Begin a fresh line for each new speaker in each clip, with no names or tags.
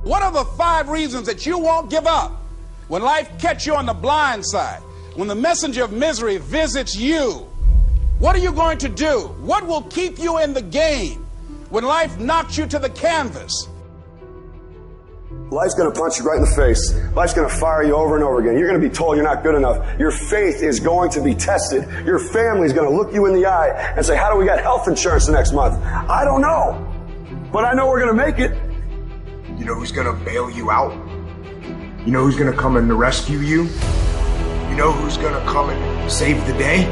What are the 5 reasons that you won't give up when life catches you on the blind side? When the messenger of misery visits you, what are you going to do? What will keep you in the game when life knocks you to the canvas?
Life's going to punch you right in the face. Life's going to fire you over and over again. You're going to be told you're not good enough. Your faith is going to be tested. Your family's going to look you in the eye and say, how do we get health insurance the next month? I don't know. But I know we're going to make it.
You know who's going to bail you out? You know who's going to come and rescue you? You know who's going to come and save the day?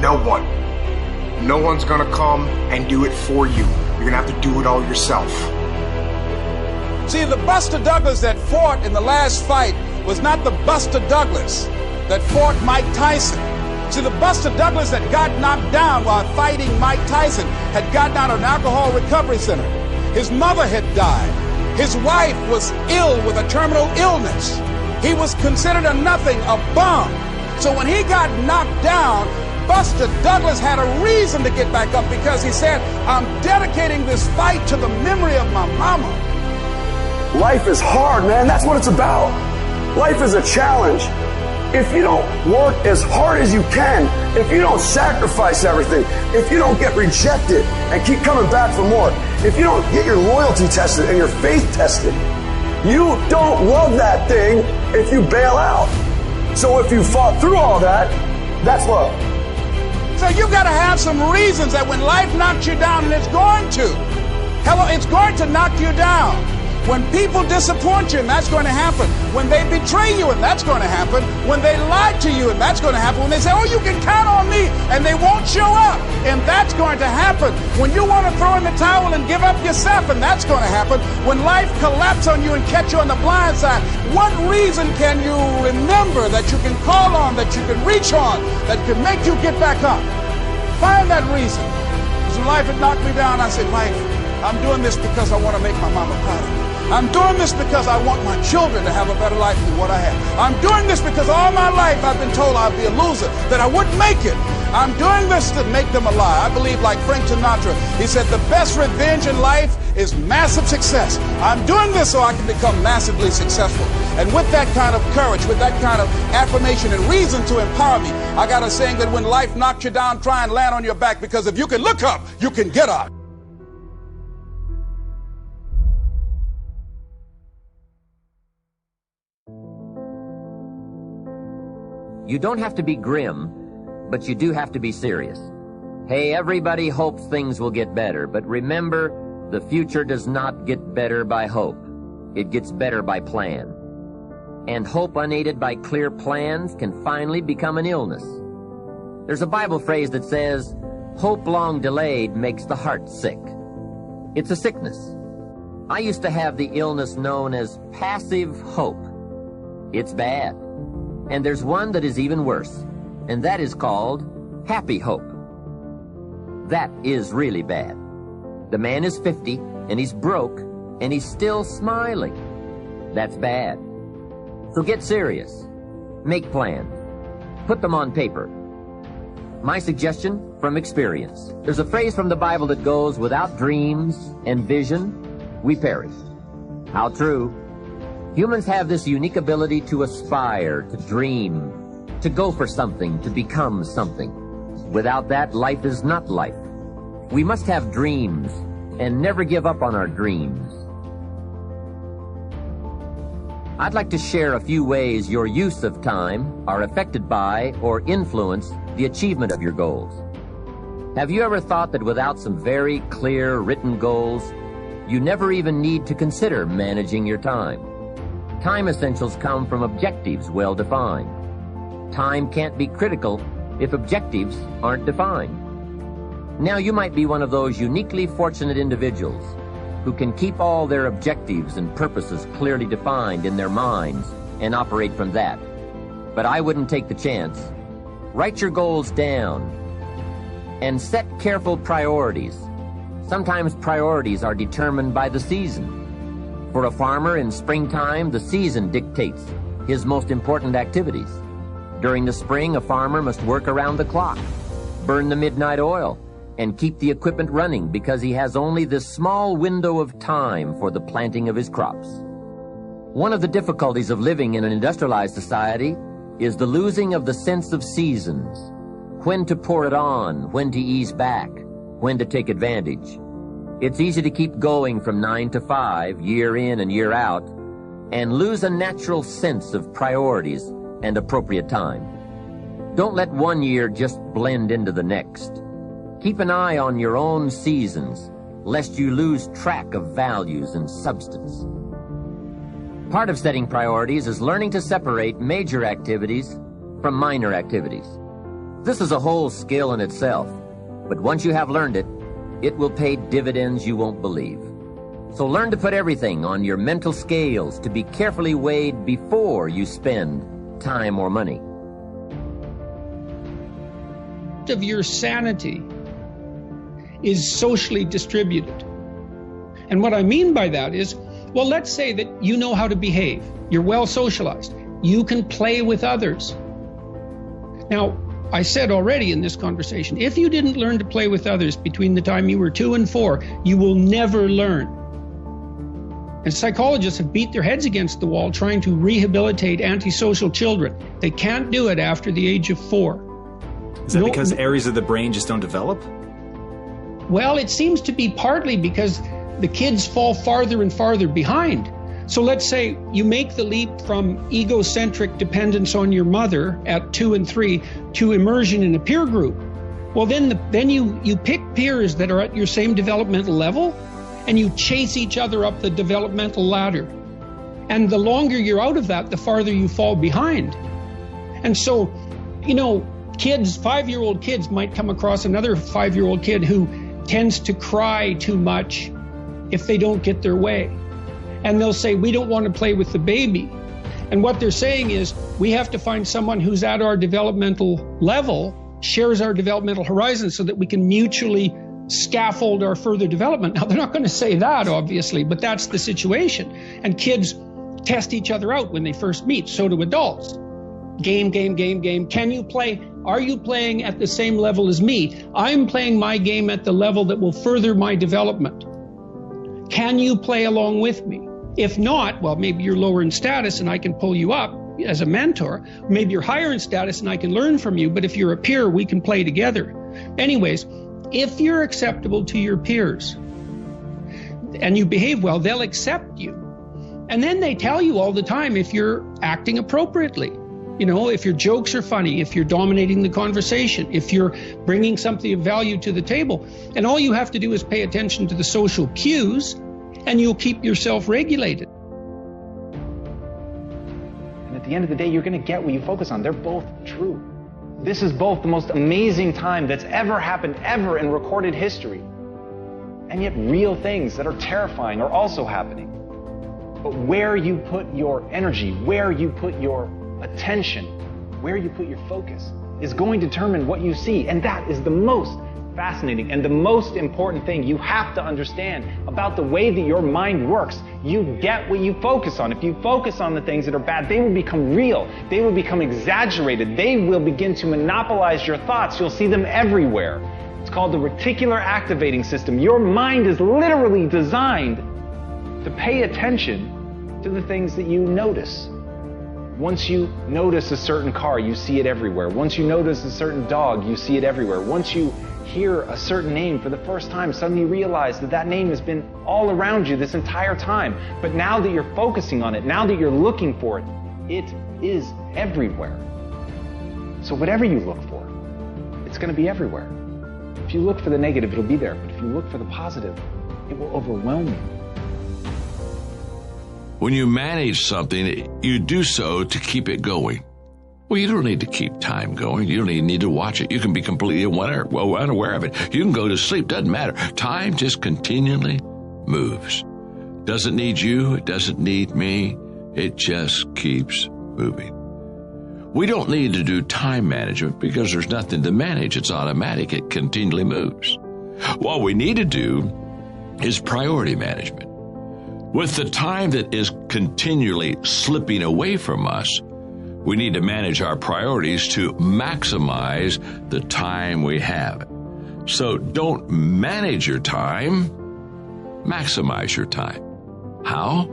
No one. No one's going to come and do it for you. You're going to have to do it all yourself.
See, the Buster Douglas that fought in the last fight was not the Buster Douglas that fought Mike Tyson. See, the Buster Douglas that got knocked down while fighting Mike Tyson had gotten out of an alcohol recovery center. His mother had died. His wife was ill with a terminal illness. He was considered a nothing, a bum. So when he got knocked down, Buster Douglas had a reason to get back up because he said, I'm dedicating this fight to the memory of my mama.
Life is hard, man. That's what it's about. Life is a challenge. If you don't work as hard as you can, if you don't sacrifice everything, if you don't get rejected and keep coming back for more, if you don't get your loyalty tested and your faith tested, you don't love that thing if you bail out. So if you fought through all that, that's love.
So you got to have some reasons that when life knocks you down, and it's going to. Hello, it's going to knock you down. When people disappoint you, and that's going to happen. When they betray you, and that's going to happen. When they lie to you, and that's going to happen. When they say, oh, you can count on me, and they won't show up, and that's going to happen. When you want to throw in the towel and give up yourself, and that's going to happen. When life collapses on you and catch you on the blind side, what reason can you remember that you can call on, that you can reach on, that can make you get back up? Find that reason. Because when life had knocked me down, I said, life, I'm doing this because I want to make my mama proud of me. I'm doing this because I want my children to have a better life than what I have. I'm doing this because all my life I've been told I'd be a loser, that I wouldn't make it. I'm doing this to make them a lie. I believe like Frank Sinatra, he said the best revenge in life is massive success. I'm doing this so I can become massively successful. And with that kind of courage, with that kind of affirmation and reason to empower me, I got a saying that when life knocks you down, try and land on your back, because if you can look up, you can get up.
You don't have to be grim, but you do have to be serious. Hey, everybody hopes things will get better, but remember, the future does not get better by hope. It gets better by plan. And hope unaided by clear plans can finally become an illness. There's a Bible phrase that says, hope long delayed makes the heart sick. It's a sickness. I used to have the illness known as passive hope. It's bad. And there's one that is even worse, and that is called happy hope. That is really bad. The man is 50, and he's broke, and he's still smiling. That's bad. So get serious. Make plans. Put them on paper. My suggestion from experience. There's a phrase from the Bible that goes, without dreams and vision, we perish. How true. Humans have this unique ability to aspire, to dream, to go for something, to become something. Without that, life is not life. We must have dreams and never give up on our dreams. I'd like to share a few ways your use of time are affected by or influence the achievement of your goals. Have you ever thought that without some very clear written goals, you never even need to consider managing your time? Time essentials come from objectives well defined. Time can't be critical if objectives aren't defined. Now you might be one of those uniquely fortunate individuals who can keep all their objectives and purposes clearly defined in their minds and operate from that. But I wouldn't take the chance. Write your goals down and set careful priorities. Sometimes priorities are determined by the season. For a farmer in springtime, the season dictates his most important activities. During the spring, a farmer must work around the clock, burn the midnight oil, and keep the equipment running because he has only this small window of time for the planting of his crops. One of the difficulties of living in an industrialized society is the losing of the sense of seasons. When to pour it on, when to ease back, when to take advantage. It's easy to keep going from 9 to 5, year in and year out, and lose a natural sense of priorities and appropriate time. Don't let one year just blend into the next. Keep an eye on your own seasons, lest you lose track of values and substance. Part of setting priorities is learning to separate major activities from minor activities. This is a whole skill in itself, but once you have learned it, it will pay dividends you won't believe. So learn to put everything on your mental scales to be carefully weighed before you spend time or money.
Of your sanity is socially distributed. And what I mean by that is, well, let's say that you know how to behave. You're well socialized. You can play with others. Now, I said already in this conversation, if you didn't learn to play with others between the time you were 2 and 4, you will never learn. And psychologists have beat their heads against the wall trying to rehabilitate antisocial children. They can't do it after the age of 4.
Is that because areas of the brain just don't develop?
Well, it seems to be partly because the kids fall farther and farther behind. So let's say you make the leap from egocentric dependence on your mother at 2 and 3 to immersion in a peer group. Well, then you pick peers that are at your same developmental level, and you chase each other up the developmental ladder. And the longer you're out of that, the farther you fall behind. And so, kids, 5-year-old kids might come across another 5-year-old kid who tends to cry too much if they don't get their way. And they'll say, we don't want to play with the baby. And what they're saying is, we have to find someone who's at our developmental level, shares our developmental horizon, so that we can mutually scaffold our further development. Now, they're not going to say that, obviously, but that's the situation. And kids test each other out when they first meet. So do adults. Game. Can you play? Are you playing at the same level as me? I'm playing my game at the level that will further my development. Can you play along with me? If not, well, maybe you're lower in status and I can pull you up as a mentor. Maybe you're higher in status and I can learn from you. But if you're a peer, we can play together. Anyways, if you're acceptable to your peers and you behave well, they'll accept you. And then they tell you all the time if you're acting appropriately. If your jokes are funny, if you're dominating the conversation, if you're bringing something of value to the table. And all you have to do is pay attention to the social cues, and you'll keep yourself regulated.
And at the end of the day, you're going to get what you focus on. They're both true. This is both the most amazing time that's ever happened, ever in recorded history. And yet real things that are terrifying are also happening. But where you put your energy, where you put your attention, where you put your focus, is going to determine what you see. And that is the most fascinating and the most important thing you have to understand about the way that your mind works. You get what you focus on. If you focus on the things that are bad, they will become real. They will become exaggerated. They will begin to monopolize your thoughts. You'll see them everywhere. It's called the reticular activating system. Your mind is literally designed to pay attention to the things that you notice. Once you notice a certain car, you see it everywhere. Once you notice a certain dog, you see it everywhere. Once you hear a certain name for the first time, suddenly you realize that name has been all around you this entire time. But now that you're focusing on it, now that you're looking for it, it is everywhere. So whatever you look for, it's going to be everywhere. If you look for the negative, it'll be there. But if you look for the positive, it will overwhelm you.
When you manage something, you do so to keep it going. Well, you don't need to keep time going. You don't even need to watch it. You can be completely unaware of it. You can go to sleep. Doesn't matter. Time just continually moves. Doesn't need you. It doesn't need me. It just keeps moving. We don't need to do time management because there's nothing to manage. It's automatic. It continually moves. What we need to do is priority management. With the time that is continually slipping away from us, we need to manage our priorities to maximize the time we have. So don't manage your time, maximize your time. How?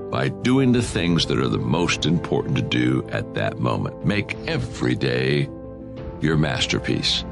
By doing the things that are the most important to do at that moment. Make every day your masterpiece.